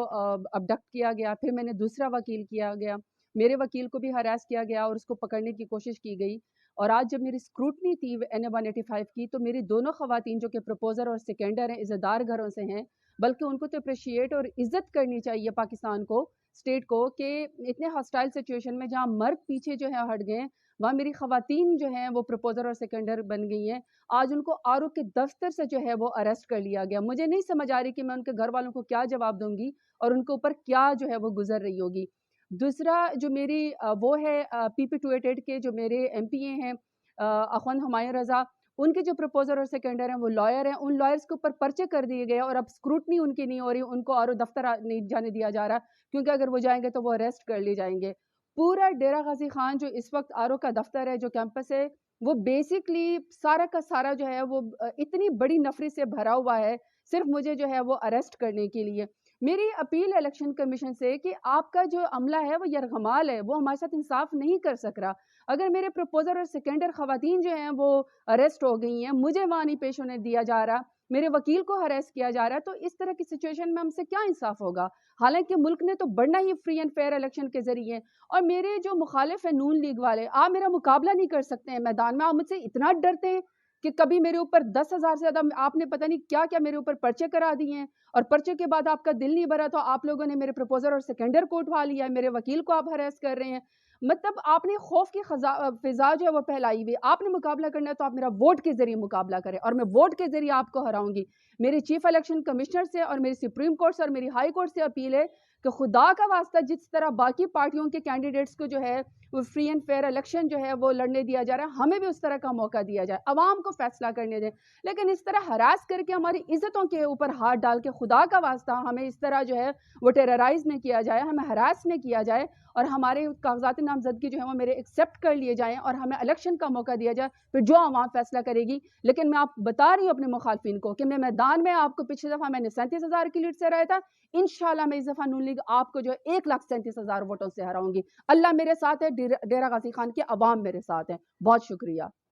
ابڈکٹ کیا گیا، پھر میں نے دوسرا وکیل کیا گیا، میرے وکیل کو بھی ہراس کیا گیا اور اس کو پکڑنے کی کوشش کی گئی. اور آج جب میری اسکروٹنی تھی NA-185 کی، تو میری دونوں خواتین جو کہ پروپوزر اور سیکنڈر ہیں، عزتدار گھروں سے ہیں، بلکہ ان کو تو اپریشیٹ اور عزت کرنی چاہیے پاکستان کو، اسٹیٹ کو، کہ اتنے ہاسٹائل سچویشن میں جہاں مرد پیچھے جو ہے ہٹ گئے، وہاں میری خواتین جو ہیں وہ پروپوزر اور سیکنڈر بن گئی ہیں. آج ان کو آر او کے دفتر سے جو ہے وہ اریسٹ کر لیا گیا. مجھے نہیں سمجھ آ رہی کہ میں ان کے گھر والوں کو کیا جواب دوں گی اور ان کے اوپر کیا جو ہے وہ گزر رہی ہوگی. دوسرا جو میری وہ ہے PP-288 کے جو میرے MPA ہیں اخوان ہمایوں رضا، ان کے جو پروپوزر اور سیکنڈر ہیں وہ لائر ہیں. ان لائرز کے اوپر پرچے کر دیے گئے اور اب اسکروٹنی ان کی نہیں ہو رہی، ان کو آر او دفتر نہیں جانے دیا جا رہا، کیونکہ اگر وہ جائیں گے تو وہ اریسٹ کر لیے جائیں گے. پورا ڈیرہ غازی خان جو اس وقت آر او کا دفتر ہے، جو کیمپس ہے، وہ بیسکلی سارا کا سارا جو ہے وہ اتنی بڑی نفری سے بھرا ہوا ہے، صرف مجھے جو ہے وہ اریسٹ کرنے کے لیے. میری اپیل الیکشن کمیشن سے کہ آپ کا جو عملہ ہے وہ یرغمال ہے، وہ ہمارے ساتھ انصاف نہیں کر سک رہا. اگر میرے پروپوزر اور سیکنڈر خواتین جو ہیں وہ اریسٹ ہو گئی ہیں، مجھے وہاں نہیں پیش ہونے دیا جا رہا، میرے وکیل کو ہراس کیا جا رہا ہے، تو اس طرح کی سچویشن میں ہم سے کیا انصاف ہوگا؟ حالانکہ ملک نے تو بڑھنا ہی فری اینڈ فیئر الیکشن کے ذریعے. اور میرے جو مخالف ہیں نون لیگ والے، آپ میرا مقابلہ نہیں کر سکتے ہیں میدان میں، آپ مجھ سے اتنا ڈرتے ہیں کہ کبھی میرے اوپر 10,000 سے زیادہ آپ نے پتہ نہیں کیا کیا میرے اوپر پرچے کرا دیے ہیں، اور پرچے کے بعد آپ کا دل نہیں بھرا تو آپ لوگوں نے میرے پروپوزر اور سیکنڈر کو اٹھوا لیا ہے، میرے وکیل کو آپ ہراس کر رہے ہیں. مطلب آپ نے خوف کی فضا جو ہے وہ پھیلائی ہوئی. آپ نے مقابلہ کرنا ہے تو آپ میرا ووٹ کے ذریعے مقابلہ کریں، اور میں ووٹ کے ذریعے آپ کو ہراؤں گی. میری چیف الیکشن کمشنر سے اور میری سپریم کورٹ سے اور میری ہائی کورٹ سے اپیل ہے کہ خدا کا واسطہ جس طرح باقی پارٹیوں کے کینڈیڈیٹس کو جو ہے وہ فری اینڈ فیئر الیکشن جو ہے وہ لڑنے دیا جا رہا ہے، ہمیں بھی اس طرح کا موقع دیا جائے، عوام کو فیصلہ کرنے دیں. لیکن اس طرح ہراس کر کے ہماری عزتوں کے اوپر ہاتھ ڈال کے خدا کا واسطہ ہمیں اس طرح جو ہے وہ ٹیررائز نہ کیا جائے، ہمیں ہراس نہ کیا جائے، اور ہمارے کاغذات نامزدگی جو ہے وہ میرے ایکسیپٹ کر لیے جائیں اور ہمیں الیکشن کا موقع دیا جائے، پھر جو عوام فیصلہ کرے گی. لیکن میں آپ بتا رہی ہوں اپنے مخالفین کو کہ میں میدان میں آپ کو پچھلی دفعہ میں نے 37,000 کی لیڈ سے ہرایا تھا، انشاءاللہ میں اس دفعہ نون لیگ آپ کو جو ہے 1,37,000 ووٹوں سے ہراؤں گی. اللہ میرے ساتھ ہے، ڈیرہ غازی خان کے عوام میرے ساتھ ہیں. بہت شکریہ.